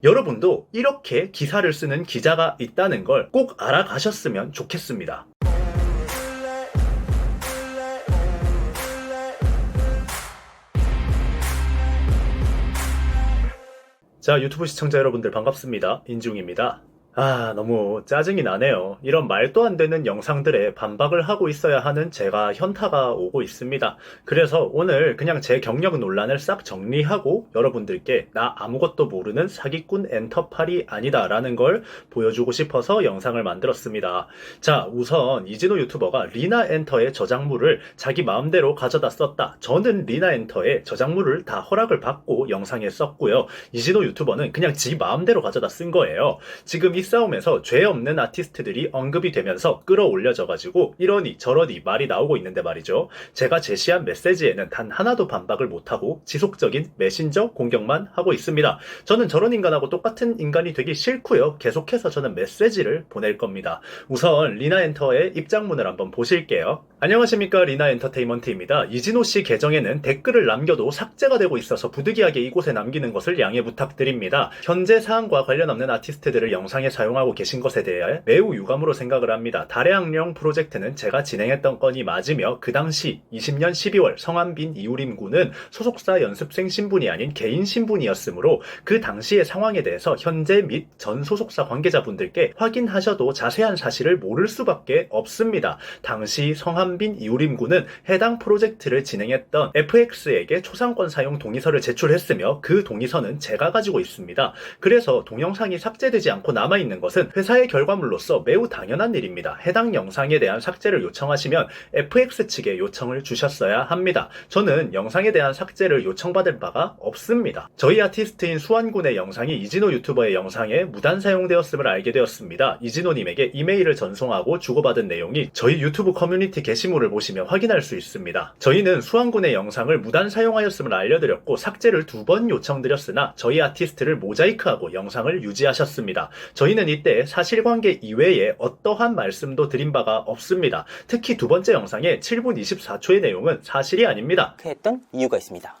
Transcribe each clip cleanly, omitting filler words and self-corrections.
여러분도 이렇게 기사를 쓰는 기자가 있다는 걸 꼭 알아가셨으면 좋겠습니다. 자, 유튜브 시청자 여러분들 반갑습니다. 인중입니다. 너무 짜증이 나네요. 이런 말도 안 되는 영상들에 반박을 하고 있어야 하는 제가 현타가 오고 있습니다. 그래서 오늘 그냥 제 경력 논란을 싹 정리하고 여러분들께 나 아무것도 모르는 사기꾼 엔터팔이 아니다 라는 걸 보여주고 싶어서 영상을 만들었습니다. 자, 우선 이진호 유튜버가 리나엔터의 저작물을 자기 마음대로 가져다 썼다. 저는 리나엔터의 저작물을 다 허락을 받고 영상에 썼고요. 이진호 유튜버는 그냥 지 마음대로 가져다 쓴 거예요. 지금 이 싸움에서 죄 없는 아티스트들이 언급이 되면서 끌어올려져가지고 이러니 저러니 말이 나오고 있는데 말이죠. 제가 제시한 메시지에는 단 하나도 반박을 못하고 지속적인 메신저 공격만 하고 있습니다. 저는 저런 인간하고 똑같은 인간이 되기 싫고요. 계속해서 저는 메시지를 보낼 겁니다. 우선 리나엔터의 입장문을 한번 보실게요. 안녕하십니까, 리나엔터테인먼트입니다. 이진호씨 계정에는 댓글을 남겨도 삭제가 되고 있어서 부득이하게 이곳에 남기는 것을 양해 부탁드립니다. 현재 사안과 관련 없는 아티스트들을 영상에 사용하고 계신 것에 대해 매우 유감으로 생각을 합니다. 달의 악령 프로젝트는 제가 진행했던 건이 맞으며 그 당시 20년 12월 성한빈 이우림 군은 소속사 연습생 신분이 아닌 개인 신분이었으므로 그 당시의 상황에 대해서 현재 및 전 소속사 관계자분들께 확인하셔도 자세한 사실을 모를 수밖에 없습니다. 당시 성한빈 이우림 군은 해당 프로젝트를 진행했던 FX에게 초상권 사용 동의서를 제출했으며 그 동의서는 제가 가지고 있습니다. 그래서 동영상이 삭제되지 않고 남아있는 것은 회사의 결과물로서 매우 당연한 일입니다. 해당 영상에 대한 삭제를 요청하시면 FX 측에 요청을 주셨어야 합니다. 저는 영상에 대한 삭제를 요청받을 바가 없습니다. 저희 아티스트인 수완군의 영상이 이진호 유튜버의 영상에 무단 사용되었음을 알게 되었습니다. 이진호님에게 이메일을 전송하고 주고받은 내용이 저희 유튜브 커뮤니티 게시물을 보시면 확인할 수 있습니다. 저희는 수완군의 영상을 무단 사용하였음을 알려드렸고 삭제를 2번 요청드렸으나 저희 아티스트를 모자이크하고 영상을 유지하셨습니다. 저희는 이때 사실관계 이외에 어떠한 말씀도 드린 바가 없습니다. 특히 두 번째 영상의 7분 24초의 내용은 사실이 아닙니다. 했던 이유가 있습니다.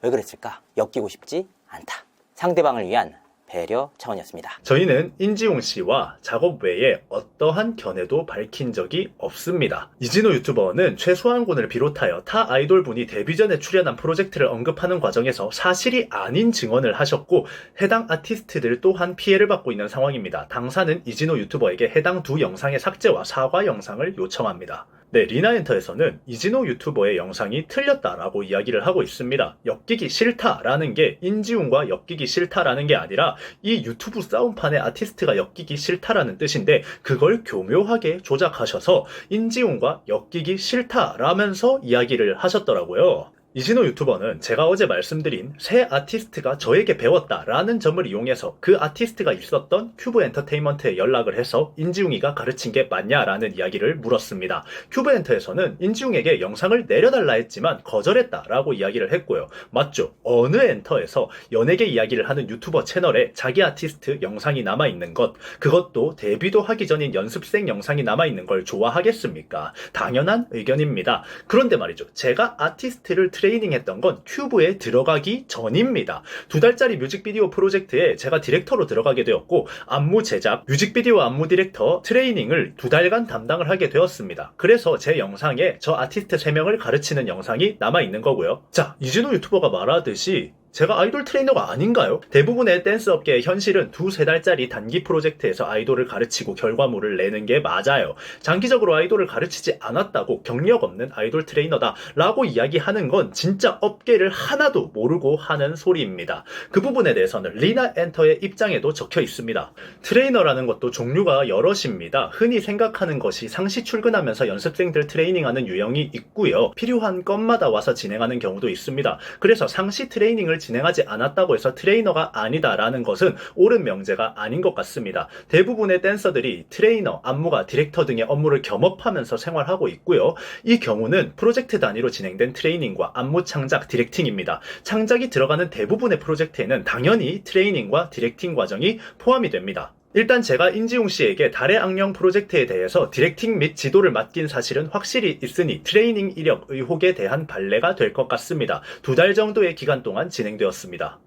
왜 그랬을까? 엮이고 싶지 않다. 상대방을 위한 배려 차원이었습니다. 저희는 인지용 씨와 작업 외에 어떠한 견해도 밝힌 적이 없습니다. 이진호 유튜버는 최수환군을 비롯하여 타 아이돌분이 데뷔 전에 출연한 프로젝트를 언급하는 과정에서 사실이 아닌 증언을 하셨고 해당 아티스트들 또한 피해를 받고 있는 상황입니다. 당사는 이진호 유튜버에게 해당 두 영상의 삭제와 사과 영상을 요청합니다. 네, 리나엔터에서는 이진호 유튜버의 영상이 틀렸다라고 이야기를 하고 있습니다. 엮이기 싫다라는 게 인지훈과 엮이기 싫다라는 게 아니라 이 유튜브 싸움판의 아티스트가 엮이기 싫다라는 뜻인데 그걸 교묘하게 조작하셔서 인지훈과 엮이기 싫다라면서 이야기를 하셨더라고요. 이진호 유튜버는 제가 어제 말씀드린 새 아티스트가 저에게 배웠다라는 점을 이용해서 그 아티스트가 있었던 큐브 엔터테인먼트에 연락을 해서 인지웅이가 가르친 게 맞냐라는 이야기를 물었습니다. 큐브 엔터에서는 인지웅에게 영상을 내려달라 했지만 거절했다라고 이야기를 했고요. 맞죠? 어느 엔터에서 연예계 이야기를 하는 유튜버 채널에 자기 아티스트 영상이 남아있는 것, 그것도 데뷔도 하기 전인 연습생 영상이 남아있는 걸 좋아하겠습니까? 당연한 의견입니다. 그런데 말이죠. 제가 아티스트를 트레이닝했던 건 큐브에 들어가기 전입니다. 2달짜리 뮤직비디오 프로젝트에 제가 디렉터로 들어가게 되었고 안무 제작, 뮤직비디오 안무 디렉터 트레이닝을 2달간 담당을 하게 되었습니다. 그래서 제 영상에 저 아티스트 3명을 가르치는 영상이 남아있는 거고요. 자, 이진호 유튜버가 말하듯이 제가 아이돌 트레이너가 아닌가요? 대부분의 댄스 업계의 현실은 2-3달짜리 단기 프로젝트에서 아이돌을 가르치고 결과물을 내는 게 맞아요. 장기적으로 아이돌을 가르치지 않았다고 경력 없는 아이돌 트레이너다 라고 이야기하는 건 진짜 업계를 하나도 모르고 하는 소리입니다. 그 부분에 대해서는 리나엔터의 입장에도 적혀 있습니다. 트레이너라는 것도 종류가 여럿입니다. 흔히 생각하는 것이 상시 출근하면서 연습생들 트레이닝하는 유형이 있고요. 필요한 건마다 와서 진행하는 경우도 있습니다. 그래서 상시 트레이닝을 진행하지 않았다고 해서 트레이너가 아니다라는 것은 옳은 명제가 아닌 것 같습니다. 대부분의 댄서들이 트레이너, 안무가, 디렉터 등의 업무를 겸업하면서 생활하고 있고요. 이 경우는 프로젝트 단위로 진행된 트레이닝과 안무 창작, 디렉팅입니다. 창작이 들어가는 대부분의 프로젝트에는 당연히 트레이닝과 디렉팅 과정이 포함이 됩니다. 일단 제가 인지용 씨에게 달의 악령 프로젝트에 대해서 디렉팅 및 지도를 맡긴 사실은 확실히 있으니 트레이닝 이력 의혹에 대한 발레가 될 것 같습니다. 2달 정도의 기간 동안 진행되었습니다.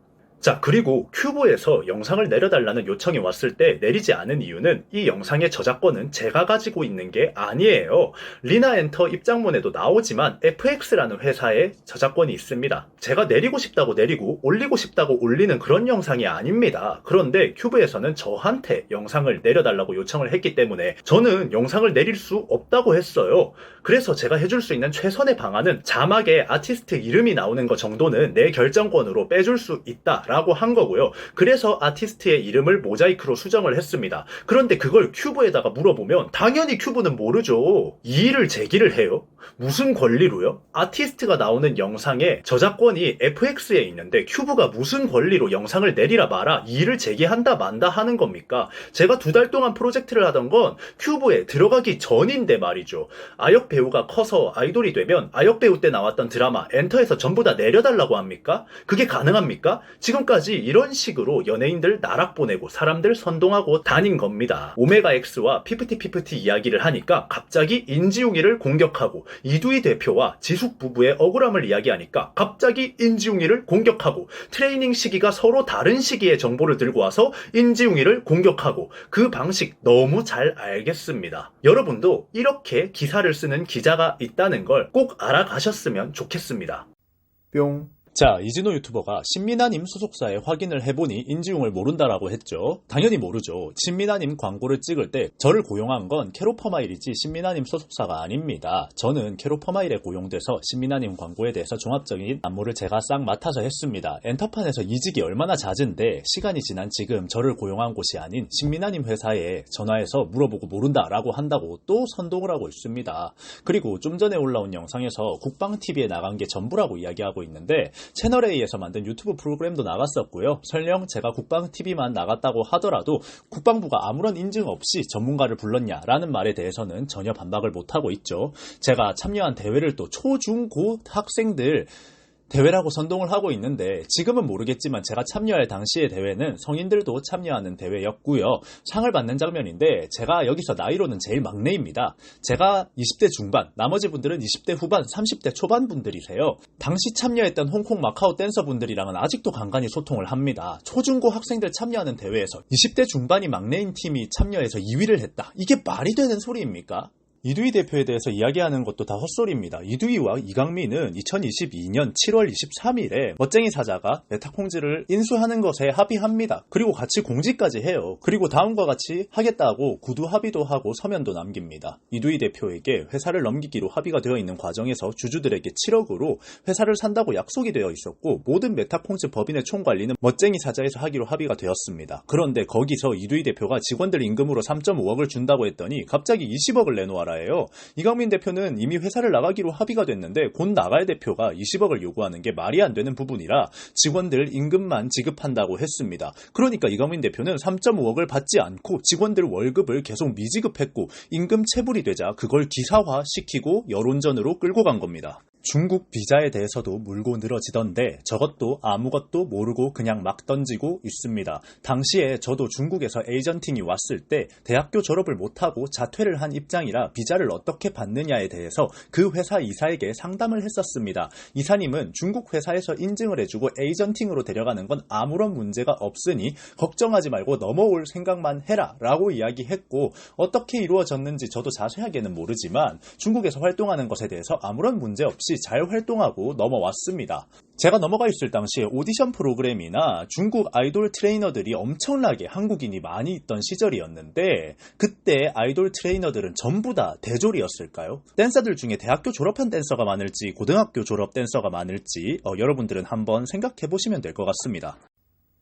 자, 그리고 큐브에서 영상을 내려달라는 요청이 왔을 때 내리지 않은 이유는 이 영상의 저작권은 제가 가지고 있는 게 아니에요. 리나 엔터 입장문에도 나오지만 FX라는 회사의 저작권이 있습니다. 제가 내리고 싶다고 내리고 올리고 싶다고 올리는 그런 영상이 아닙니다. 그런데 큐브에서는 저한테 영상을 내려달라고 요청을 했기 때문에 저는 영상을 내릴 수 없다고 했어요. 그래서 제가 해줄 수 있는 최선의 방안은 자막에 아티스트 이름이 나오는 것 정도는 내 결정권으로 빼줄 수 있다 라고 한 거고요. 그래서 아티스트의 이름을 모자이크로 수정을 했습니다. 그런데 그걸 큐브에다가 물어보면 당연히 큐브는 모르죠. 이의를 제기를 해요. 무슨 권리로요? 아티스트가 나오는 영상에 저작권이 FX에 있는데 큐브가 무슨 권리로 영상을 내리라 마라 이의를 제기한다 만다 하는 겁니까? 제가 2달 동안 프로젝트를 하던 건 큐브에 들어가기 전인데 말이죠. 아역 배우가 커서 아이돌이 되면 아역 배우 때 나왔던 드라마 엔터에서 전부 다 내려달라고 합니까? 그게 가능합니까? 지금까지 이런 식으로 연예인들 나락 보내고 사람들 선동하고 다닌 겁니다. 오메가 X와 피프티 이야기를 하니까 갑자기 인지웅이를 공격하고 이두희 대표와 지숙 부부의 억울함을 이야기하니까 갑자기 인지웅이를 공격하고 트레이닝 시기가 서로 다른 시기의 정보를 들고 와서 인지웅이를 공격하고 그 방식 너무 잘 알겠습니다. 여러분도 이렇게 기사를 쓰는 기자가 있다는 걸 꼭 알아가셨으면 좋겠습니다. 뿅. 자, 이진호 유튜버가 신민아님 소속사에 확인을 해보니 인지웅을 모른다라고 했죠. 당연히 모르죠. 신민아님 광고를 찍을 때 저를 고용한 건 캐로퍼마일이지 신민아님 소속사가 아닙니다. 저는 캐로퍼마일에 고용돼서 신민아님 광고에 대해서 종합적인 안무를 제가 싹 맡아서 했습니다. 엔터판에서 이직이 얼마나 잦은데 시간이 지난 지금 저를 고용한 곳이 아닌 신민아님 회사에 전화해서 물어보고 모른다라고 한다고 또 선동을 하고 있습니다. 그리고 좀 전에 올라온 영상에서 국방TV에 나간 게 전부라고 이야기하고 있는데 채널 A에서 만든 유튜브 프로그램도 나갔었고요. 설령 제가 국방TV만 나갔다고 하더라도 국방부가 아무런 인증 없이 전문가를 불렀냐라는 말에 대해서는 전혀 반박을 못하고 있죠. 제가 참여한 대회를 또 초, 중, 고 학생들 대회라고 선동을 하고 있는데 지금은 모르겠지만 제가 참여할 당시의 대회는 성인들도 참여하는 대회였고요. 상을 받는 장면인데 제가 여기서 나이로는 제일 막내입니다. 제가 20대 중반, 나머지 분들은 20대 후반, 30대 초반 분들이세요. 당시 참여했던 홍콩 마카오 댄서분들이랑은 아직도 간간히 소통을 합니다. 초중고 학생들 참여하는 대회에서 20대 중반이 막내인 팀이 참여해서 2위를 했다. 이게 말이 되는 소리입니까? 이두희 대표에 대해서 이야기하는 것도 다 헛소리입니다. 이두희와 이강민은 2022년 7월 23일에 멋쟁이 사자가 메타콩즈를 인수하는 것에 합의합니다. 그리고 같이 공지까지 해요. 그리고 다음과 같이 하겠다고 구두 합의도 하고 서면도 남깁니다. 이두희 대표에게 회사를 넘기기로 합의가 되어 있는 과정에서 주주들에게 7억으로 회사를 산다고 약속이 되어 있었고 모든 메타콩즈 법인의 총관리는 멋쟁이 사자에서 하기로 합의가 되었습니다. 그런데 거기서 이두희 대표가 직원들 임금으로 3.5억을 준다고 했더니 갑자기 20억을 내놓아라 예요. 이강민 대표는 이미 회사를 나가기로 합의가 됐는데 곧 나갈 대표가 20억을 요구하는 게 말이 안 되는 부분이라 직원들 임금만 지급한다고 했습니다. 그러니까 이강민 대표는 3.5억을 받지 않고 직원들 월급을 계속 미지급했고 임금 체불이 되자 그걸 기사화시키고 여론전으로 끌고 간 겁니다. 중국 비자에 대해서도 물고 늘어지던데 저것도 아무것도 모르고 그냥 막 던지고 있습니다. 당시에 저도 중국에서 에이전팅이 왔을 때 대학교 졸업을 못하고 자퇴를 한 입장이라 비자를 어떻게 받느냐에 대해서 그 회사 이사에게 상담을 했었습니다. 이사님은 중국 회사에서 인증을 해주고 에이전팅으로 데려가는 건 아무런 문제가 없으니 걱정하지 말고 넘어올 생각만 해라 라고 이야기했고 어떻게 이루어졌는지 저도 자세하게는 모르지만 중국에서 활동하는 것에 대해서 아무런 문제 없이 잘 활동하고 넘어왔습니다. 제가 넘어가 있을 당시에 오디션 프로그램이나 중국 아이돌 트레이너들이 엄청나게 한국인이 많이 있던 시절이었는데 그때 아이돌 트레이너들은 전부 다 대졸이었을까요? 댄서들 중에 대학교 졸업한 댄서가 많을지 고등학교 졸업 댄서가 많을지 여러분들은 한번 생각해 보시면 될 것 같습니다.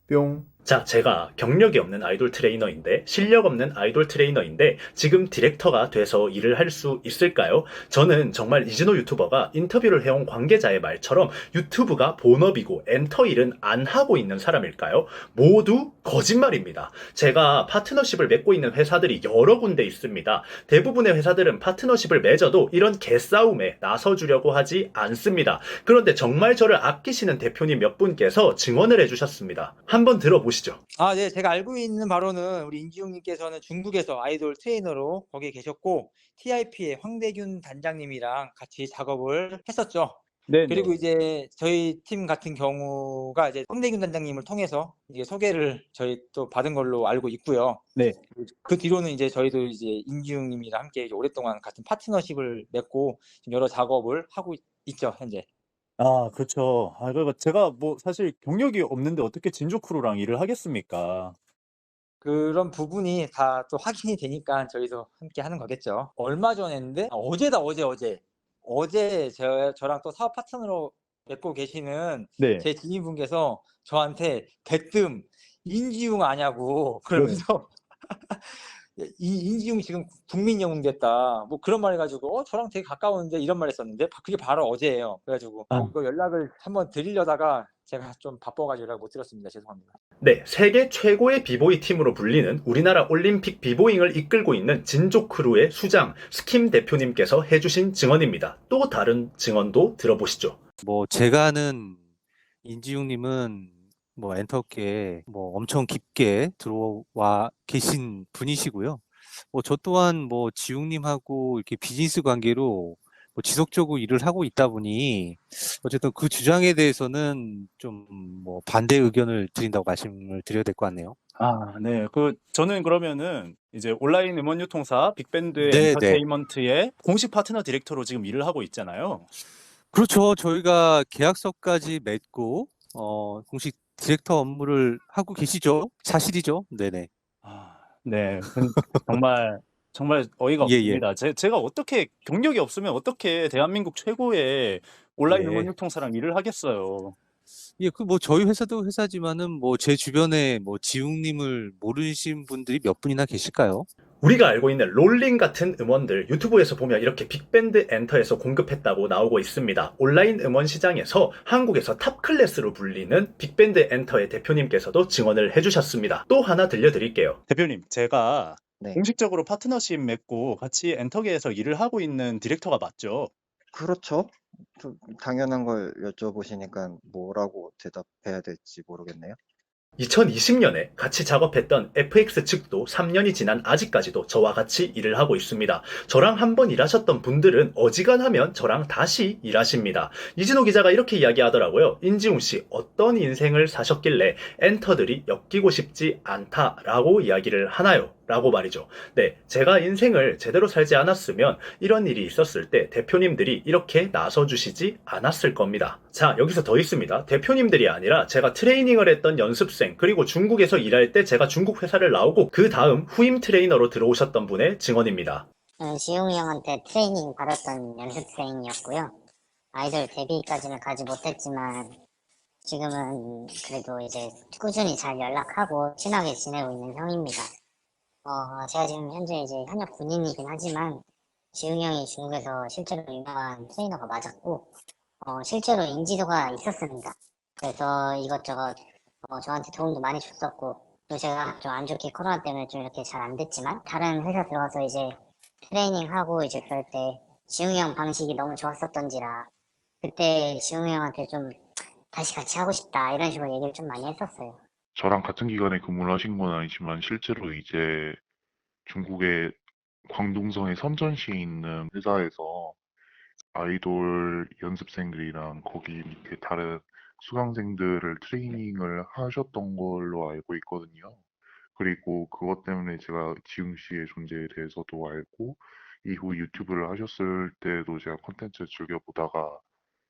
뿅. 자, 제가 경력이 없는 아이돌 트레이너인데 실력 없는 아이돌 트레이너인데 지금 디렉터가 돼서 일을 할 수 있을까요? 저는 정말 이진호 유튜버가 인터뷰를 해온 관계자의 말처럼 유튜브가 본업이고 엔터 일은 안 하고 있는 사람일까요? 모두 거짓말입니다. 제가 파트너십을 맺고 있는 회사들이 여러 군데 있습니다. 대부분의 회사들은 파트너십을 맺어도 이런 개싸움에 나서주려고 하지 않습니다. 그런데 정말 저를 아끼시는 대표님 몇 분께서 증언을 해주셨습니다. 한번 들어보시죠. 네. 제가 알고 있는 바로는 우리 임지웅님께서는 중국에서 아이돌 트레이너로 거기에 계셨고 TIP의 황대균 단장님이랑 같이 작업을 했었죠. 네, 그리고 이제 저희 팀 같은 경우가 이제 홈대균 단장님을 통해서 이제 소개를 저희 또 받은 걸로 알고 있고요. 네. 그 뒤로는 이제 저희도 이제 인지웅님이랑 함께 이제 오랫동안 같은 파트너십을 맺고 지금 여러 작업을 하고 있죠, 현재. 아, 그쵸. 아, 그리고 제가 뭐 사실 경력이 없는데 어떻게 진조크루랑 일을 하겠습니까? 그런 부분이 다 또 확인이 되니까 저희도 함께 하는 거겠죠. 얼마 전인데 어제다, 어제 저랑 또 사업 파트너로 맺고 계시는 네. 제 지인분께서 저한테 대뜸 인지웅 아냐고 그러면서 이 인지웅 지금 국민 영웅 됐다. 뭐 그런 말 해가지고 저랑 되게 가까운데 이런 말 했었는데 그게 바로 어제예요. 그래가지고 이거 연락을 한번 드리려다가 제가 좀 바빠가지고 연락 못 드렸습니다. 죄송합니다. 네, 세계 최고의 비보이 팀으로 불리는 우리나라 올림픽 비보잉을 이끌고 있는 진조크루의 수장 스킴 대표님께서 해주신 증언입니다. 또 다른 증언도 들어보시죠. 뭐 제가 아는 인지웅님은 뭐 엔터계에 뭐 엄청 깊게 들어와 계신 분이시고요. 뭐 저 또한 뭐 지웅님하고 이렇게 비즈니스 관계로 뭐 지속적으로 일을 하고 있다 보니 어쨌든 그 주장에 대해서는 좀 뭐 반대 의견을 드린다고 말씀을 드려야 될 것 같네요. 아, 네. 저는 그러면은 이제 온라인 음원 유통사 빅밴드 네, 엔터테인먼트의 공식 파트너 디렉터로 지금 일을 하고 있잖아요. 그렇죠. 저희가 계약서까지 맺고 공식 디렉터 업무를 하고 계시죠. 사실이죠. 네네. 아, 네. 정말 어이가 예, 예. 없습니다. 제가 어떻게 경력이 없으면 어떻게 대한민국 최고의 온라인 음원 예. 유통사랑 일을 하겠어요. 예, 그 뭐 저희 회사도 회사지만은 뭐 제 주변에 뭐 지웅님을 모르신 분들이 몇 분이나 계실까요? 우리가 알고 있는 롤링 같은 음원들 유튜브에서 보면 이렇게 빅밴드 엔터에서 공급했다고 나오고 있습니다. 온라인 음원 시장에서 한국에서 탑 클래스로 불리는 빅밴드 엔터의 대표님께서도 증언을 해주셨습니다. 또 하나 들려드릴게요. 대표님, 제가 네. 공식적으로 파트너십 맺고 같이 엔터계에서 일을 하고 있는 디렉터가 맞죠? 그렇죠. 좀 당연한 걸 여쭤보시니까 뭐라고 대답해야 될지 모르겠네요. 2020년에 같이 작업했던 FX 측도 3년이 지난 아직까지도 저와 같이 일을 하고 있습니다. 저랑 한번 일하셨던 분들은 어지간하면 저랑 다시 일하십니다. 이진호 기자가 이렇게 이야기하더라고요. 인지웅 씨, 어떤 인생을 사셨길래 엔터들이 엮이고 싶지 않다라고 이야기를 하나요? 라고 말이죠. 네, 제가 인생을 제대로 살지 않았으면 이런 일이 있었을 때 대표님들이 이렇게 나서주시지 않았을 겁니다. 자, 여기서 더 있습니다. 대표님들이 아니라 제가 트레이닝을 했던 연습생, 그리고 중국에서 일할 때 제가 중국 회사를 나오고 그 다음 후임 트레이너로 들어오셨던 분의 증언입니다. 지용이 형한테 트레이닝 받았던 연습생이었고요. 아이돌 데뷔까지는 가지 못했지만 지금은 그래도 이제 꾸준히 잘 연락하고 친하게 지내고 있는 형입니다. 제가 지금 현재 이제 현역 군인이긴 하지만 지웅이 형이 중국에서 실제로 유명한 트레이너가 맞았고 실제로 인지도가 있었습니다. 그래서 이것저것 저한테 도움도 많이 줬었고 또 제가 좀 안 좋게 코로나 때문에 좀 이렇게 잘 안 됐지만 다른 회사 들어가서 이제 트레이닝하고 이제 그럴 때 지웅이 형 방식이 너무 좋았었던지라 그때 지웅이 형한테 좀 다시 같이 하고 싶다 이런 식으로 얘기를 좀 많이 했었어요. 저랑 같은 기간에 근무를 하신 건 아니지만 실제로 이제 중국의 광둥성의 선전시에 있는 회사에서 아이돌 연습생들이랑 거기 밑에 다른 수강생들을 트레이닝을 하셨던 걸로 알고 있거든요. 그리고 그것 때문에 제가 지웅 씨의 존재에 대해서도 알고 이후 유튜브를 하셨을 때도 제가 콘텐츠를 즐겨보다가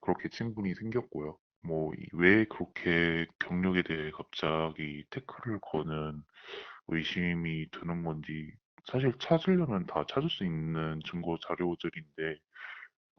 그렇게 친분이 생겼고요. 뭐 왜 그렇게 경력에 대해 갑자기 태클을 거는 의심이 드는 건지 사실 찾으려면 다 찾을 수 있는 증거 자료들인데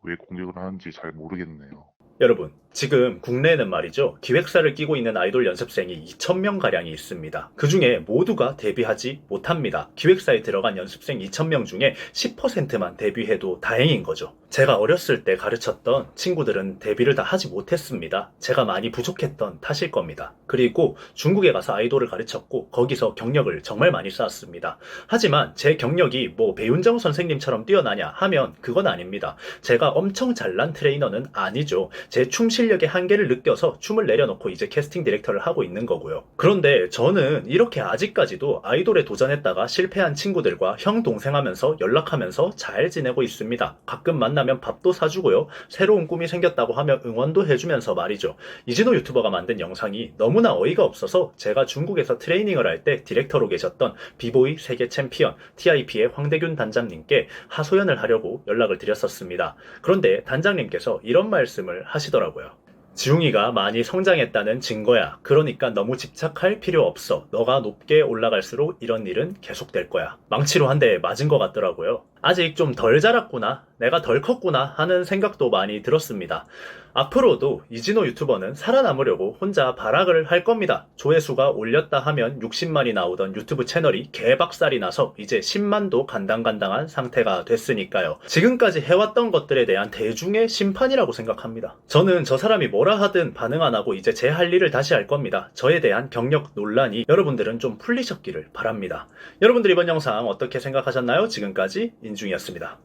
왜 공격을 하는지 잘 모르겠네요. 여러분, 지금 국내에는 말이죠. 기획사를 끼고 있는 아이돌 연습생이 2,000명가량이 있습니다. 그 중에 모두가 데뷔하지 못합니다. 기획사에 들어간 연습생 2,000명 중에 10%만 데뷔해도 다행인 거죠. 제가 어렸을 때 가르쳤던 친구들은 데뷔를 다 하지 못했습니다. 제가 많이 부족했던 탓일 겁니다. 그리고 중국에 가서 아이돌을 가르쳤고 거기서 경력을 정말 많이 쌓았습니다. 하지만 제 경력이 뭐 배윤정 선생님처럼 뛰어나냐 하면 그건 아닙니다. 제가 엄청 잘난 트레이너는 아니죠. 제 춤 실력의 한계를 느껴서 춤을 내려놓고 이제 캐스팅 디렉터를 하고 있는 거고요. 그런데 저는 이렇게 아직까지도 아이돌에 도전했다가 실패한 친구들과 형 동생 하면서 연락하면서 잘 지내고 있습니다. 가끔 만나면 밥도 사주고요. 새로운 꿈이 생겼다고 하면 응원도 해주면서 말이죠. 이진호 유튜버가 만든 영상이 너무나 어이가 없어서 제가 중국에서 트레이닝을 할 때 디렉터로 계셨던 비보이 세계 챔피언 TIP의 황대균 단장님께 하소연을 하려고 연락을 드렸었습니다. 그런데 단장님께서 이런 말씀을 하시더라고요. 지웅이가 많이 성장했다는 증거야. 그러니까 너무 집착할 필요 없어. 너가 높게 올라갈수록 이런 일은 계속될 거야. 망치로 한 대 맞은 것 같더라고요. 아직 좀 덜 자랐구나, 내가 덜 컸구나 하는 생각도 많이 들었습니다. 앞으로도 이진호 유튜버는 살아남으려고 혼자 발악을 할 겁니다. 조회수가 올렸다 하면 60만이 나오던 유튜브 채널이 개박살이 나서 이제 10만도 간당간당한 상태가 됐으니까요. 지금까지 해왔던 것들에 대한 대중의 심판이라고 생각합니다. 저는 저 사람이 뭐라 하든 반응 안 하고 이제 제 할 일을 다시 할 겁니다. 저에 대한 경력 논란이 여러분들은 좀 풀리셨기를 바랍니다. 여러분들 이번 영상 어떻게 생각하셨나요? 지금까지 인중이었습니다.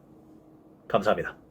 감사합니다.